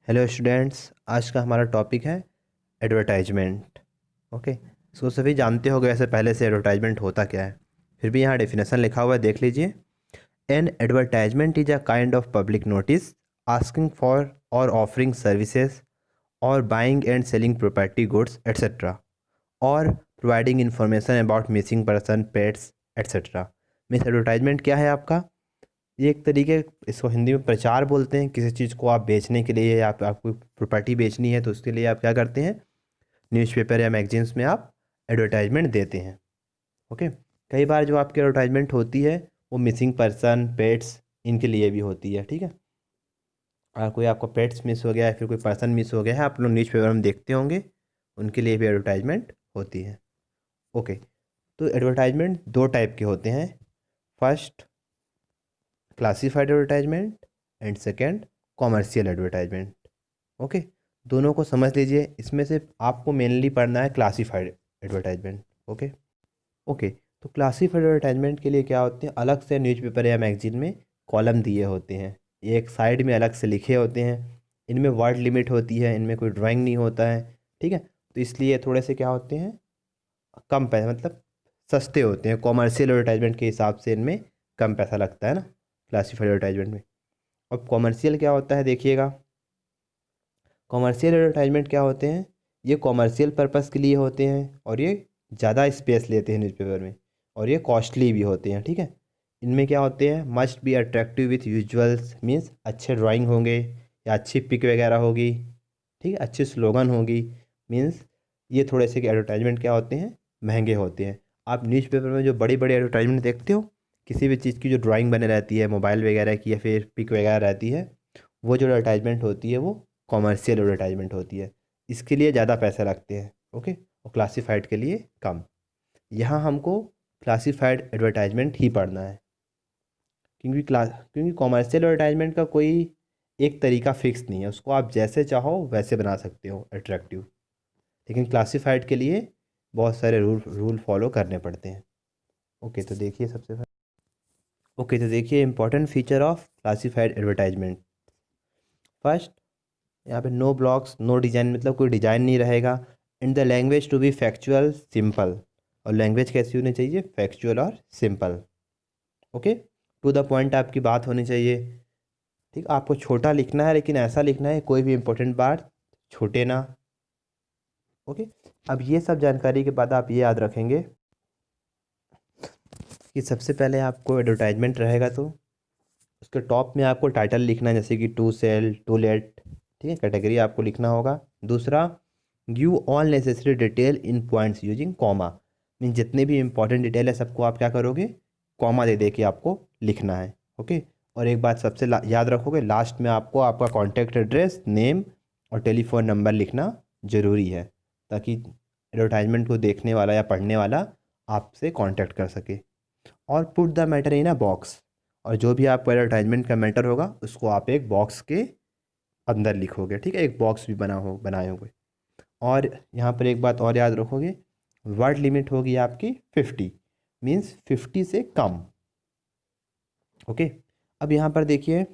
Hello students, आज का हमारा टॉपिक है एडवर्टाइजमेंट। ओके, इसको सभी जानते होंगे वैसे पहले से एडवर्टाइजमेंट होता क्या है। फिर भी यहाँ डेफिनेशन लिखा हुआ है, देख लीजिए। An advertisement is a kind of public notice asking for और ऑफरिंग सर्विसेज और buying and selling property goods etcetera और providing information about missing person pets etcetera. Means advertisement क्या है आपका? ये एक तरीके, इसको हिंदी में प्रचार बोलते हैं। किसी चीज़ को आप बेचने के लिए या आपको प्रॉपर्टी बेचनी है तो उसके लिए आप क्या करते हैं, न्यूज़पेपर या मैगजीन्स में आप एडवर्टाइजमेंट देते हैं। ओके, कई बार जो आपकी एडवर्टाइजमेंट होती है वो मिसिंग पर्सन पेट्स इनके लिए भी होती है। ठीक है, अगर कोई आपका पेट्स मिस हो गया है, फिर कोई पर्सन मिस हो गया है, आप लोग न्यूज़पेपर में देखते होंगे, उनके लिए भी एडवर्टाइजमेंट होती है। ओके, तो एडवर्टाइजमेंट दो टाइप के होते हैं। First classified advertisement and second commercial advertisement. Okay, दोनों को समझ लीजिए। इसमें से आपको मेनली पढ़ना है क्लासिफाइड एडवर्टाइजमेंट। ओके ओके, तो क्लासिफाइड एडवर्टाइजमेंट के लिए क्या होते हैं, अलग से न्यूज़पेपर या मैगजीन में कॉलम दिए होते हैं, एक साइड में अलग से लिखे होते हैं। इनमें वर्ड लिमिट होती है, इनमें कोई ड्राइंग नहीं होता है। ठीक है, तो इसलिए थोड़े से क्या होते हैं, कम पैसे, मतलब सस्ते होते हैं। कॉमर्शियल एडवर्टाइजमेंट के हिसाब से इनमें कम पैसा लगता है ना, क्लासिफाइड एडवर्टाइजमेंट में। अब कॉमर्शियल क्या होता है, देखिएगा। कॉमर्शियल एडवर्टाइजमेंट क्या होते हैं, ये कॉमर्शियल पर्पस के लिए होते हैं और ये ज़्यादा स्पेस लेते हैं न्यूज़पेपर में, और ये कॉस्टली भी होते हैं। ठीक है, इनमें क्या होते हैं, must be attractive with यूजुअल्स, means अच्छे ड्राइंग होंगे या अच्छी पिक वगैरह होगी। ठीक है, अच्छी स्लोगन होगी। मीन्स ये थोड़े से एडवर्टाइजमेंट क्या होते हैं, महंगे होते हैं। आप न्यूज़पेपर में जो बड़ी बड़ी एडवर्टाइजमेंट देखते हो, किसी भी चीज़ की जो ड्राइंग बने रहती है मोबाइल वगैरह की या फिर पिक वगैरह रहती है, वो जो एडवर्टाइजमेंट होती है वो कॉमर्शियल एडवर्टाइजमेंट होती है। इसके लिए ज़्यादा पैसे लगते हैं। ओके, और क्लासिफाइड के लिए कम। यहाँ हमको क्लासिफाइड एडवर्टाइजमेंट ही पढ़ना है, क्योंकि कॉमर्शियल एडवर्टाइजमेंट का कोई एक तरीका फिक्स नहीं है, उसको आप जैसे चाहो वैसे बना सकते हो अट्रैक्टिव। लेकिन क्लासिफाइड के लिए बहुत सारे रूल रूल फॉलो करने पड़ते हैं। ओके, तो देखिए सबसे पहले, ओके तो देखिए important feature of classified advertisement. First, यहाँ पे नो ब्लॉक्स नो डिजाइन, मतलब कोई डिजाइन नहीं रहेगा। In the language to be factual simple, और लैंग्वेज कैसी होनी चाहिए, फैक्चुअल और सिंपल। ओके, टू द पॉइंट आपकी बात होनी चाहिए। ठीक, आपको छोटा लिखना है लेकिन ऐसा लिखना है कोई भी इंपॉर्टेंट बात छोटे ना। ओके, अब ये सब जानकारी के बाद आप ये याद रखेंगे कि सबसे पहले आपको एडवर्टाइजमेंट रहेगा तो उसके टॉप में आपको टाइटल लिखना है, जैसे कि टू सेल टू लेट। ठीक है, कैटेगरी आपको लिखना होगा। दूसरा, give all necessary detail in points using comma, mean जितने भी इंपॉर्टेंट डिटेल है सबको आप क्या करोगे, कॉमा दे दे के आपको लिखना है। ओके, और एक बात सबसे याद रखोगे, लास्ट में आपको आपका कॉन्टैक्ट एड्रेस नेम और टेलीफोन नंबर लिखना ज़रूरी है, ताकि एडवर्टाइजमेंट को देखने वाला या पढ़ने वाला आपसे कांटेक्ट कर सके। और put the matter in a box, और जो भी आपका एडवर्टाइजमेंट का मैटर होगा उसको आप एक बॉक्स के अंदर लिखोगे। ठीक है, एक बॉक्स भी बनाए होंगे। और यहाँ पर एक बात और याद रखोगे, वर्ड लिमिट होगी आपकी 50, मीन्स 50 से कम। ओके, अब यहाँ पर देखिए।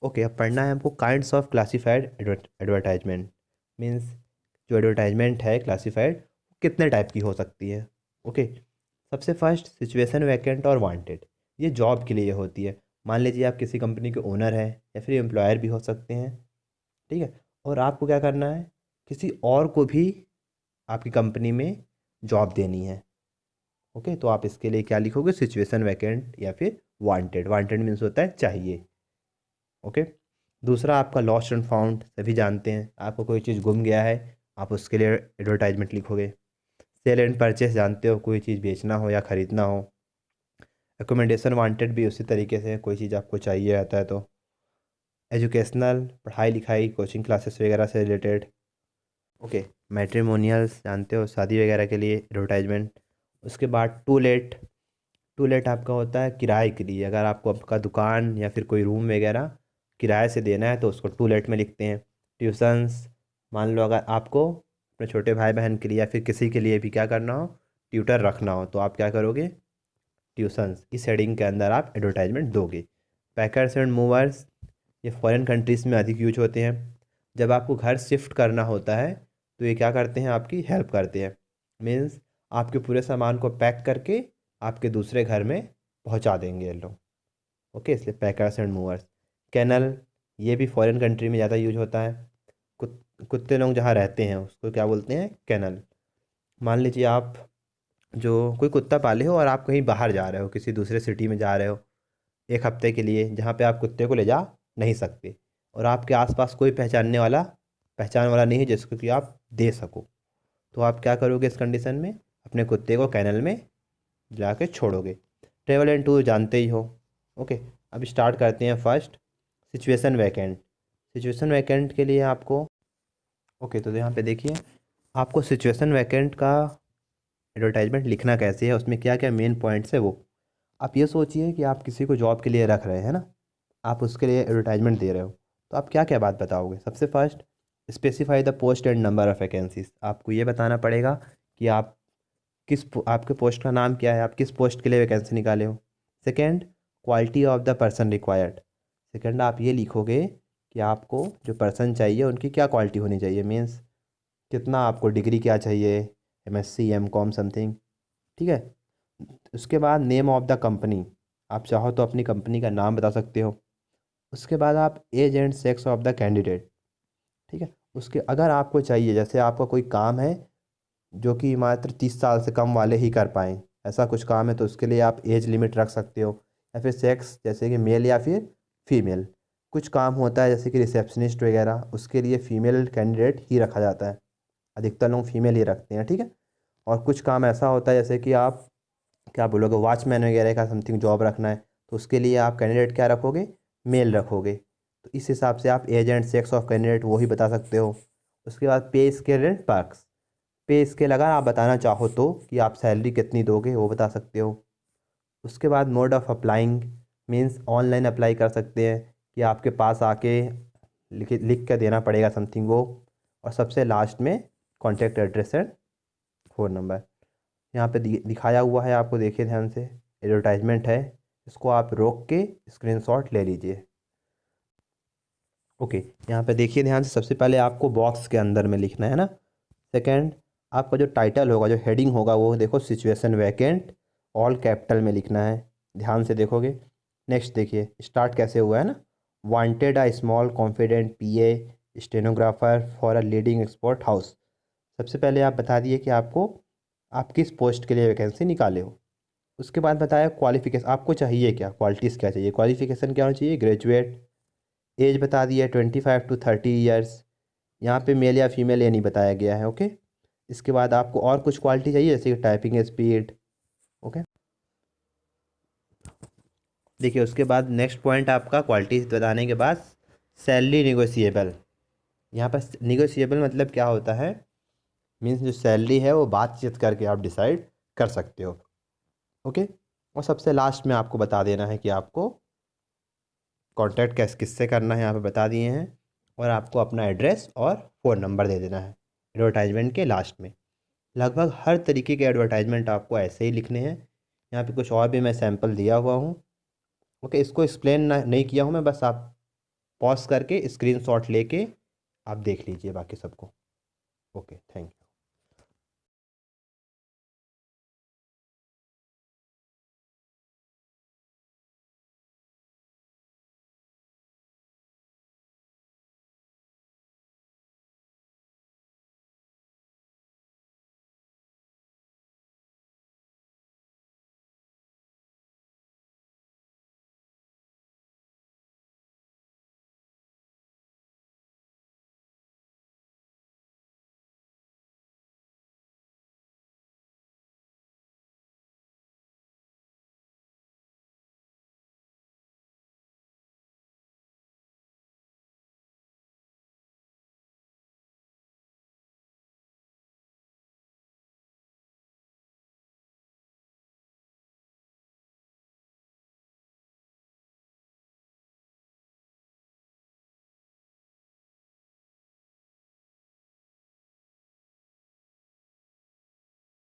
ओके, अब पढ़ना है हमको kinds of classified advertisement. Means जो एडवर्टाइजमेंट है क्लासिफाइड कितने टाइप की हो सकती है। ओके, सबसे फर्स्ट सिचुएशन वैकेंट और वांटेड, ये जॉब के लिए होती है। मान लीजिए आप किसी कंपनी के ओनर हैं या फिर एम्प्लॉयर भी हो सकते हैं। ठीक है, और आपको क्या करना है, किसी और को भी आपकी कंपनी में जॉब देनी है। ओके, तो आप इसके लिए क्या लिखोगे, सिचुएशन वैकेंट या फिर वांटेड। वांटेड मीन्स होता है चाहिए। ओके, दूसरा आपका लॉस्ट एंड फाउंड, सभी जानते हैं, आपको कोई चीज़ गुम गया है, आप उसके लिए एडवर्टाइजमेंट लिखोगे। सेल एंड परचेस, जानते हो कोई चीज़ बेचना हो या ख़रीदना हो। रिकमेंडेशन वांटेड भी उसी तरीके से, कोई चीज़ आपको चाहिए रहता है तो। एजुकेशनल, पढ़ाई लिखाई कोचिंग क्लासेस वगैरह से रिलेटेड। ओके, मैट्रिमोनियल्स, जानते हो शादी वगैरह के लिए एडवर्टाइजमेंट। उसके बाद टू लेट। टू लेट आपका होता है किराए के लिए, अगर आपको आपका दुकान या फिर कोई रूम वगैरह किराए से देना है तो उसको टू लेट में लिखते हैं। ट्यूशन्स, मान लो अगर आपको अपने छोटे भाई बहन के लिए या फिर किसी के लिए भी क्या करना हो, ट्यूटर रखना हो, तो आप क्या करोगे, ट्यूशन्स, इस हेडिंग के अंदर आप एडवर्टाइजमेंट दोगे। पैकर्स एंड मूवर्स, ये फॉरेन कंट्रीज़ में अधिक यूज होते हैं। जब आपको घर शिफ्ट करना होता है तो ये क्या करते हैं, आपकी हेल्प करते हैं। मीन्स आपके पूरे सामान को पैक करके आपके दूसरे घर में पहुंचा देंगे ये लोग। ओके, इसलिए पैकर्स एंड मूवर्स। कैनल, ये भी फॉरेन कंट्री में ज़्यादा यूज होता है। कुत्ते लोग जहाँ रहते हैं उसको क्या बोलते हैं, कैनल। मान लीजिए आप जो कोई कुत्ता पाले हो और आप कहीं बाहर जा रहे हो, किसी दूसरे सिटी में जा रहे हो एक हफ्ते के लिए, जहाँ पे आप कुत्ते को ले जा नहीं सकते, और आपके आसपास कोई पहचान वाला नहीं है जिसको कि आप दे सको, तो आप क्या करोगे इस कंडीशन में, अपने कुत्ते को कैनल में जाके छोड़ोगे। ट्रेवल एंड टूर जानते ही हो। ओके, अब स्टार्ट करते हैं first, situation vacant. Situation vacant के लिए आपको, ओके तो यहाँ पे देखिए, आपको सिचुएशन वैकेंट का एडवर्टाइजमेंट लिखना कैसे है, उसमें क्या क्या मेन पॉइंट्स है वो। आप ये सोचिए कि आप किसी को जॉब के लिए रख रहे हैं ना, आप उसके लिए एडवर्टाइजमेंट दे रहे हो, तो आप क्या क्या बात बताओगे। सबसे first, specify the post and number of vacancies. आपको ये बताना पड़ेगा कि आप आपके पोस्ट का नाम क्या है, आप किस पोस्ट के लिए वैकेंसी निकाले हो। Second, quality of the person required. Second, आप ये लिखोगे कि आपको जो पर्सन चाहिए उनकी क्या क्वालिटी होनी चाहिए, मीन्स कितना आपको डिग्री क्या चाहिए, MSc M.Com समथिंग, ठीक है। उसके बाद नेम ऑफ द कंपनी, आप चाहो तो अपनी कंपनी का नाम बता सकते हो। उसके बाद आप age and sex of the candidate, ठीक है। उसके अगर आपको चाहिए, जैसे आपका कोई काम है जो कि मात्र 30 साल से कम वाले ही कर पाएँ, ऐसा कुछ काम है तो उसके लिए आप एज लिमिट रख सकते हो। या फिर सेक्स, जैसे कि मेल या फिर फीमेल। कुछ काम होता है जैसे कि रिसेप्शनिस्ट वगैरह, उसके लिए फ़ीमेल कैंडिडेट ही रखा जाता है, अधिकतर लोग फीमेल ही रखते हैं, ठीक है। और कुछ काम ऐसा होता है जैसे कि आप क्या बोलोगे, वॉचमैन वगैरह का समथिंग जॉब रखना है, तो उसके लिए आप कैंडिडेट क्या रखोगे, मेल रखोगे। तो इस हिसाब से आप age and sex of candidate वो ही बता सकते हो। उसके बाद pay scale and perks. Pay scale अगर आप बताना चाहो तो कि आप सैलरी कितनी दोगे वो बता सकते हो। उसके बाद mode of applying, means online apply कर सकते हैं कि आपके पास आके लिख कर देना पड़ेगा समथिंग वो। और सबसे लास्ट में contact address and phone number. यहाँ पे दिखाया हुआ है, आपको देखिए ध्यान से, एडवर्टाइजमेंट है, इसको आप रोक के स्क्रीनशॉट ले लीजिए। ओके, यहाँ पे देखिए ध्यान से, सबसे पहले आपको बॉक्स के अंदर में लिखना है ना। सेकंड, आपका जो टाइटल होगा, जो हेडिंग होगा, वो देखो सिचुएशन वैकेंट, ऑल कैपिटल में लिखना है, ध्यान से देखोगे। नेक्स्ट देखिए स्टार्ट कैसे हुआ है ना, wanted a small confident PA stenographer for a leading export house. सबसे पहले आप बता दिए कि आप किस पोस्ट के लिए वैकेंसी निकाले हो। उसके बाद बताया क्वालिफिकेशन, आपको चाहिए क्या, क्वालिटीज़ क्या चाहिए, क्वालिफिकेशन क्या होना चाहिए, ग्रेजुएट। एज बता दिया 25 to 30 ईयर्स, यहाँ पे मेल या फीमेल ये नहीं बताया गया है, ओके। इसके बाद आपको और कुछ क्वालिटी चाहिए जैसे कि टाइपिंग स्पीड, ओके। देखिए उसके बाद नेक्स्ट पॉइंट आपका क्वालिटी बताने के बाद सैलरी निगोशिएबल। यहाँ पर निगोशिएबल मतलब क्या होता है, मीन्स जो सैलरी है वो बातचीत करके आप डिसाइड कर सकते हो, ओके। और सबसे लास्ट में आपको बता देना है कि आपको कांटेक्ट कैसे किससे करना है, यहाँ पे बता दिए हैं। और आपको अपना एड्रेस और फ़ोन नंबर दे देना है एडवर्टाइजमेंट के लास्ट में। लगभग हर तरीके के एडवर्टाइजमेंट आपको ऐसे ही लिखने हैं। यहाँ पे कुछ और भी मैं सैंपल दिया हुआ हूँ, ओके। इसको एक्सप्लेन नहीं किया हूँ मैं, बस आप पॉज करके स्क्रीनशॉट लेके आप देख लीजिए बाकी सबको। Okay, thank you.